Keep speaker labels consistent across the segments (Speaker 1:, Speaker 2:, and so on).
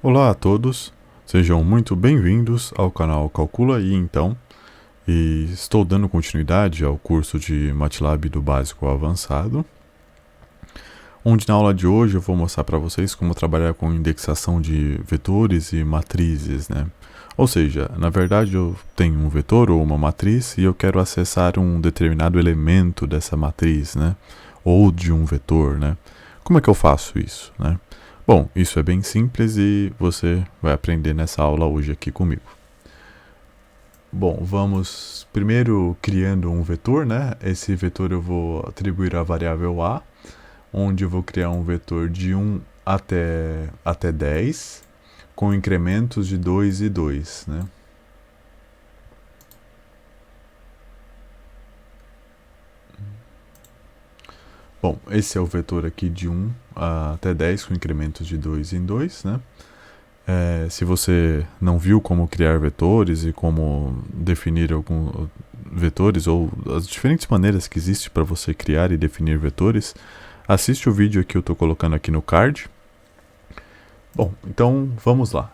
Speaker 1: Olá a todos, sejam muito bem-vindos ao canal Calcula aí então, e estou dando continuidade ao curso de MATLAB do básico ao avançado, onde na aula de hoje eu vou mostrar para vocês como trabalhar com indexação de vetores e matrizes, né? Ou seja, na verdade eu tenho um vetor ou uma matriz e eu quero acessar um determinado elemento dessa matriz, né? Ou de um vetor, né? Como é que eu faço isso, né? Bom, isso é bem simples e você vai aprender nessa aula hoje aqui comigo. Bom, vamos primeiro criando um vetor, né? Esse vetor eu vou atribuir a variável a, onde eu vou criar um vetor de 1 até 10, com incrementos de 2 e 2, né? Bom, esse é o vetor aqui de 1 até 10, com incrementos de 2 em 2, né? Se você não viu como criar vetores e como definir alguns vetores ou as diferentes maneiras que existem para você criar e definir vetores, assiste o vídeo que eu estou colocando aqui no card. Bom, então vamos lá.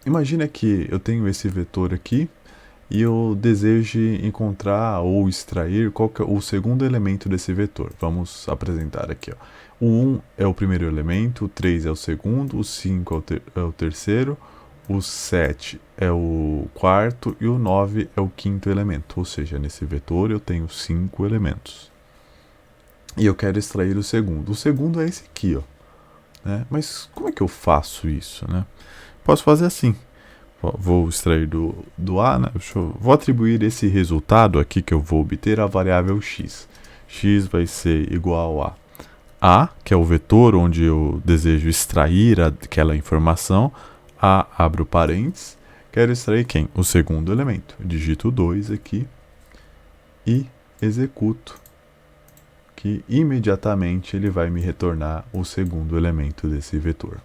Speaker 1: Imagina que eu tenho esse vetor aqui e eu deseje encontrar ou extrair qual que é o segundo elemento desse vetor. Vamos apresentar aqui. Ó. O 1 é o primeiro elemento, o 3 é o segundo, o 5 é o terceiro, o 7 é o quarto e o 9 é o quinto elemento. Ou seja, nesse vetor eu tenho 5 elementos. E eu quero extrair o segundo. O segundo é esse aqui, ó. Né? Mas como é que eu faço isso? Né? Posso fazer assim. Vou extrair do A, né? Vou atribuir esse resultado aqui que eu vou obter à variável x. X vai ser igual a, que é o vetor onde eu desejo extrair aquela informação. A, abro parênteses. Quero extrair quem? O segundo elemento. Digito 2 aqui e executo, que imediatamente ele vai me retornar o segundo elemento desse vetor.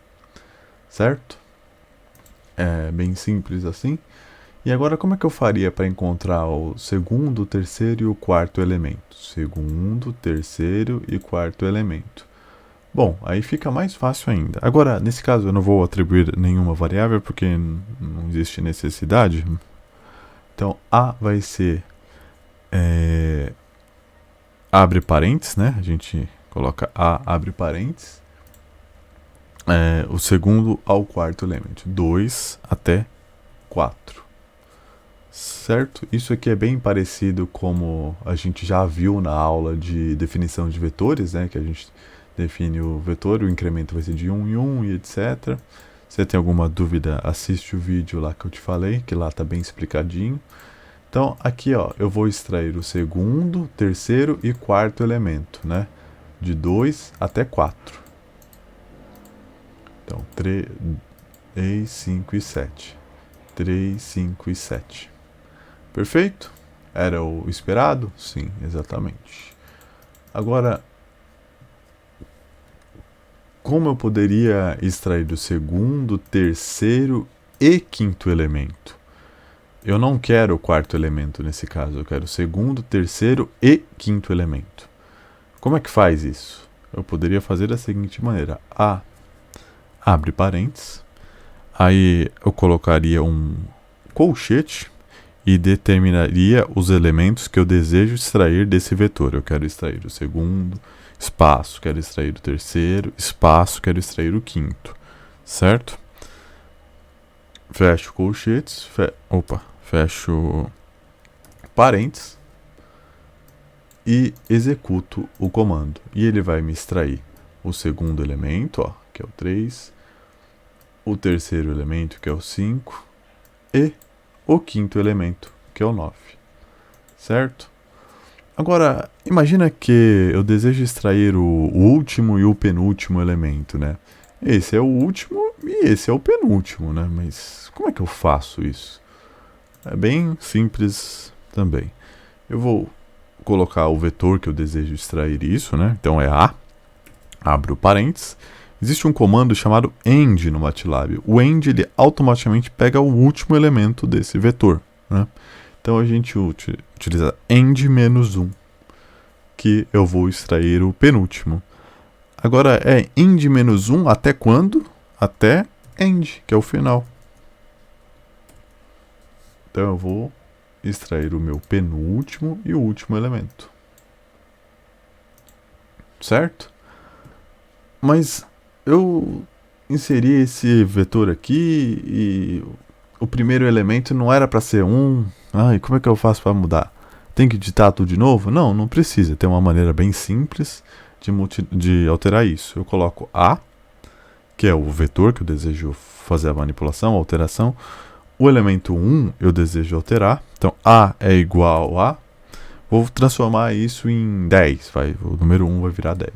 Speaker 1: Certo? É bem simples assim. E agora como é que eu faria para encontrar o segundo, terceiro e o quarto elemento? Segundo, terceiro e quarto elemento. Bom, aí fica mais fácil ainda. Agora, nesse caso eu não vou atribuir nenhuma variável porque não existe necessidade. Então, A vai ser abre parênteses, né? A gente coloca A, abre parênteses. O segundo ao quarto elemento. 2 até 4. Certo? Isso aqui é bem parecido como a gente já viu na aula de definição de vetores, né? Que a gente define o vetor, o incremento vai ser de 1 em 1 e etc. Se você tem alguma dúvida, assiste o vídeo lá que eu te falei, que lá está bem explicadinho. Então, aqui ó, eu vou extrair o segundo, terceiro e quarto elemento, né? De 2 até 4. Então, 3, 5 e 7. 3, 5 e 7. Perfeito? Era o esperado? Sim, exatamente. Agora, como eu poderia extrair o segundo, terceiro e quinto elemento? Eu não quero o quarto elemento nesse caso, eu quero o segundo, terceiro e quinto elemento. Como é que faz isso? Eu poderia fazer da seguinte maneira. A, abre parênteses, aí eu colocaria um colchete e determinaria os elementos que eu desejo extrair desse vetor. Eu quero extrair o segundo, espaço, quero extrair o terceiro, espaço, quero extrair o quinto, certo? Fecho colchetes, fecho parênteses e executo o comando. E ele vai me extrair o segundo elemento, ó, que é o 3, o terceiro elemento, que é o 5, e o quinto elemento, que é o 9, certo? Agora, imagina que eu desejo extrair o último e o penúltimo elemento, né? Esse é o último e esse é o penúltimo, né? Mas como é que eu faço isso? É bem simples também. Eu vou colocar o vetor que eu desejo extrair isso, né? Então é A, abro parênteses. Existe um comando chamado end no MATLAB. O end ele automaticamente pega o último elemento desse vetor, né? Então a gente utiliza end-1, que eu vou extrair o penúltimo. Agora é end-1 até quando? Até end, que é o final. Então eu vou extrair o meu penúltimo e o último elemento. Certo? Mas eu inseri esse vetor aqui e o primeiro elemento não era para ser 1. E como é que eu faço para mudar? Tem que digitar tudo de novo? Não, não precisa. Tem uma maneira bem simples de alterar isso. Eu coloco A, que é o vetor que eu desejo fazer a manipulação, a alteração. O elemento 1 eu desejo alterar. Então, A é igual a... Vou transformar isso em 10. O número 1 vai virar 10.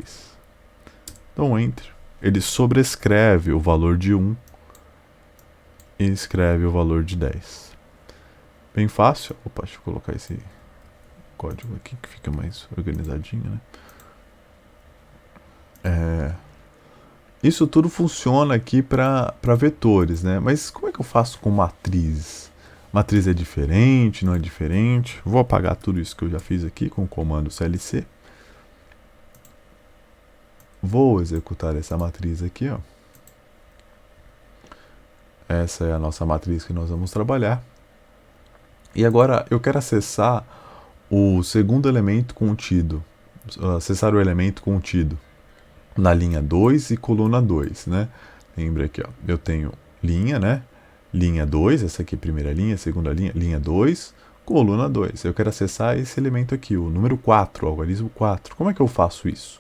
Speaker 1: Então, Enter. Ele sobrescreve o valor de 1 e escreve o valor de 10. Bem fácil. Opa, deixa eu colocar esse código aqui que fica mais organizadinho, né? Isso tudo funciona aqui para vetores, né? Mas como é que eu faço com matrizes? Matriz é diferente, não é diferente? Vou apagar tudo isso que eu já fiz aqui com o comando CLC. Vou executar essa matriz aqui, ó. Essa é a nossa matriz que nós vamos trabalhar. E agora eu quero acessar o segundo elemento contido. Acessar o elemento contido na linha 2 e coluna 2, né? Lembra aqui, ó, eu tenho linha, né? Linha 2, essa aqui primeira linha, segunda linha, linha 2, coluna 2. Eu quero acessar esse elemento aqui, o número 4, o algarismo 4. Como é que eu faço isso?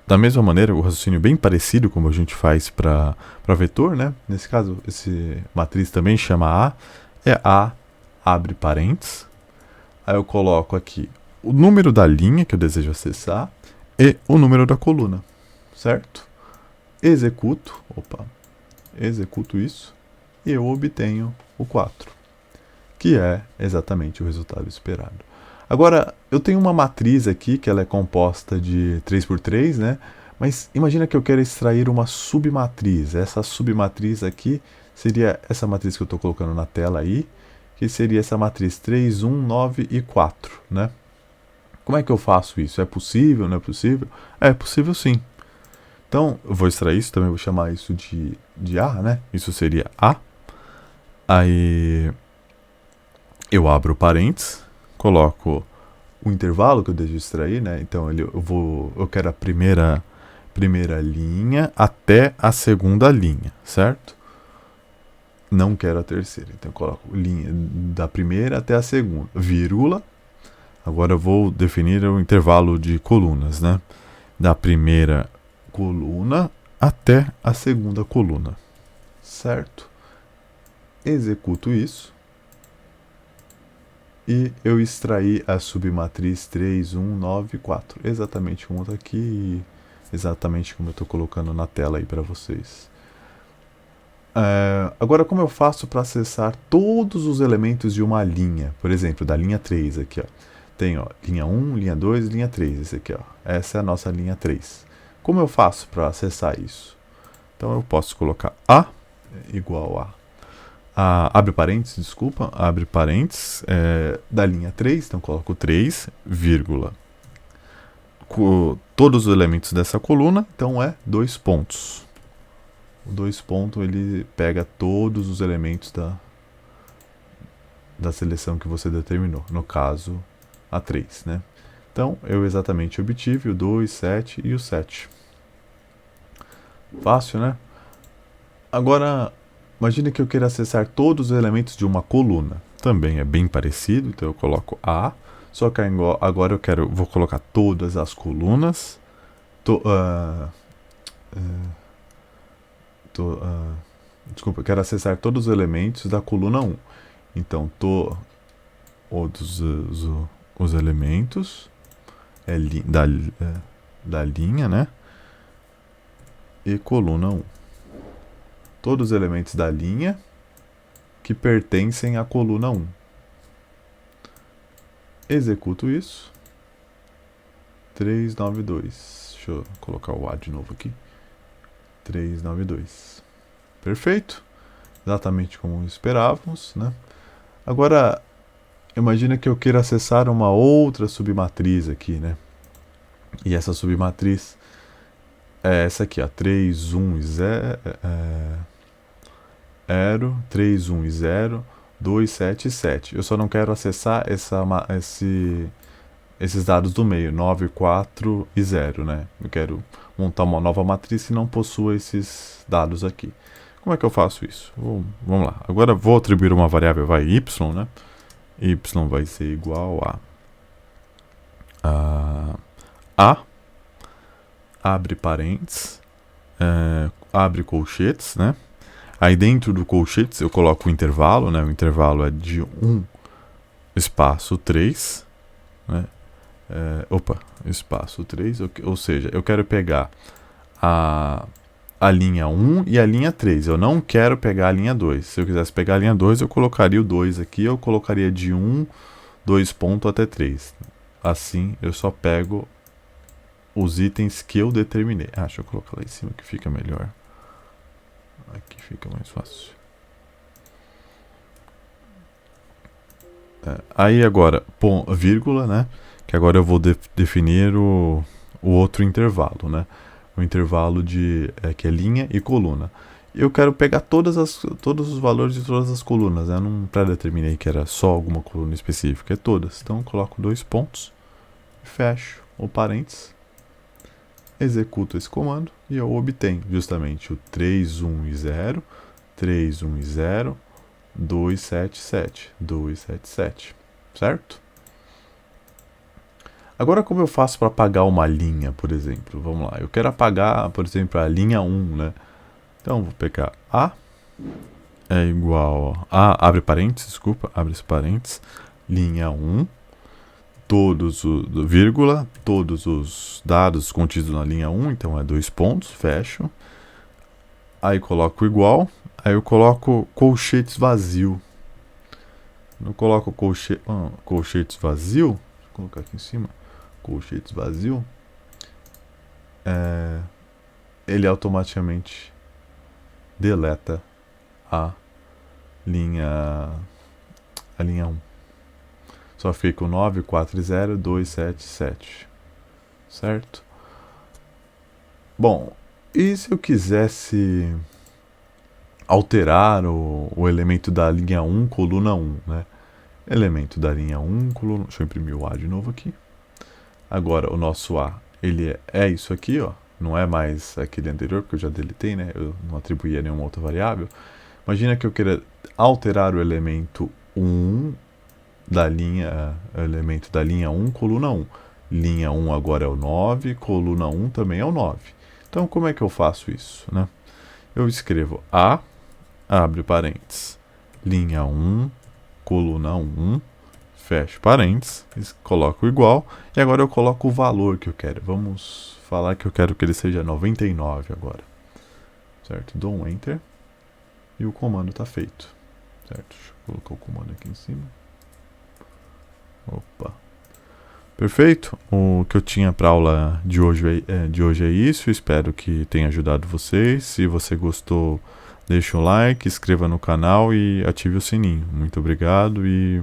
Speaker 1: Da mesma maneira, o raciocínio bem parecido como a gente faz para vetor, né? Nesse caso, esse matriz também chama A. É A, abre parênteses. Aí eu coloco aqui o número da linha que eu desejo acessar e o número da coluna, certo? Executo isso e eu obtenho o 4, que é exatamente o resultado esperado. Agora, eu tenho uma matriz aqui que ela é composta de 3×3, né? Mas imagina que eu quero extrair uma submatriz. Essa submatriz aqui seria essa matriz que eu estou colocando na tela aí, que seria essa matriz 3, 1, 9 e 4, né? Como é que eu faço isso? É possível? Não é possível? É possível sim. Então, eu vou extrair isso, também vou chamar isso de A, né? Isso seria A. Aí, eu abro parênteses, coloco o intervalo que eu desejo extrair, né? Então, eu quero a primeira linha até a segunda linha, certo? Não quero a terceira. Então, eu coloco linha da primeira até a segunda, vírgula. Agora eu vou definir o intervalo de colunas, né? Da primeira coluna até a segunda coluna, certo? Executo isso e eu extraí a submatriz 3, 1, 9, 4. Exatamente como está aqui, exatamente como eu estou colocando na tela aí para vocês. Agora, como eu faço para acessar todos os elementos de uma linha? Por exemplo, da linha 3 aqui, ó. Tem, ó, linha 1, linha 2, linha 3, esse aqui, ó. Essa é a nossa linha 3. Como eu faço para acessar isso? Então eu posso colocar A igual abre parênteses, desculpa, abre parênteses, da linha 3, então coloco 3, vírgula, todos os elementos dessa coluna, então é 2 pontos. O 2 pontos ele pega todos os elementos da seleção que você determinou, no caso a 3, né? Então, eu exatamente obtive o 2, 7 e o 7. Fácil, né? Agora, imagine que eu queira acessar todos os elementos de uma coluna. Também é bem parecido, então eu coloco A, só que agora vou colocar todas as colunas. Desculpa, eu quero acessar todos os elementos da coluna 1. Então, todos os elementos da linha, né? E coluna 1. Todos os elementos da linha que pertencem à coluna 1. Executo isso. 392. Deixa eu colocar o A de novo aqui. 392. Perfeito. Exatamente como esperávamos, né? Agora, imagina que eu queira acessar uma outra submatriz aqui, né? E essa submatriz é essa aqui, ó, 3, 1 e 0, 3, 1 e 0, 2, 7 e 7. Eu só não quero acessar esses dados do meio, 9, 4 e 0, né? Eu quero montar uma nova matriz que não possua esses dados aqui. Como é que eu faço isso? Vamos lá. Agora vou atribuir uma variável, vai, y, né? Y vai ser igual a abre parênteses, abre colchetes, né? Aí dentro do colchetes eu coloco o intervalo, né? O intervalo é de 1 espaço 3, né? Espaço 3, ou seja, eu quero pegar a linha 1 e a linha 3, eu não quero pegar a linha 2. Se eu quisesse pegar a linha 2, eu colocaria o 2 aqui, eu colocaria de 1, 2 pontos até 3. Assim, eu só pego os itens que eu determinei. Deixa eu colocar lá em cima que fica melhor. Aqui fica mais fácil. Aí agora, vírgula, né? Que agora eu vou definir o outro intervalo, né? O intervalo que é linha e coluna. Eu quero pegar todos os valores de todas as colunas, né? Eu não pré-determinei que era só alguma coluna específica, é todas. Então eu coloco 2 pontos, fecho o parênteses, executo esse comando e eu obtenho justamente o 3, 1 e 0, 3, 1 e 0, 2, 7, 7, 2, 7, 7, certo? Agora como eu faço para apagar uma linha, por exemplo? Vamos lá, eu quero apagar, por exemplo, a linha 1, né? Então vou pegar A é igual a, abre parênteses, desculpa, abre esse parênteses, linha 1, vírgula, todos os dados contidos na linha 1, então é 2 pontos, fecho. Aí coloco igual, aí eu coloco colchetes vazio. Eu coloco colchetes vazio, vou colocar aqui em cima, colchetes vazio, ele automaticamente deleta a linha 1. Só fica o 9, 4, 0, 2, 7, 7. Certo? Bom, e se eu quisesse alterar o elemento da linha 1, coluna 1, né? Elemento da linha 1, coluna... Deixa eu imprimir o A de novo aqui. Agora, o nosso A, ele é isso aqui, ó. Não é mais aquele anterior, porque eu já deletei, né? Eu não atribuía nenhuma outra variável. Imagina que eu queira alterar o elemento 1 elemento da linha 1, coluna 1. Linha 1 agora é o 9, coluna 1 também é o 9. Então, como é que eu faço isso, né? Eu escrevo A, abre parênteses, linha 1, coluna 1, fecho parênteses, coloco igual, e agora eu coloco o valor que eu quero. Vamos falar que eu quero que ele seja 99 agora. Certo? Dou um Enter e o comando está feito. Certo? Deixa eu colocar o comando aqui em cima. Opa. Perfeito. O que eu tinha para aula de hoje é isso. Espero que tenha ajudado vocês. Se você gostou, deixe um like, inscreva no canal e ative o sininho. Muito obrigado e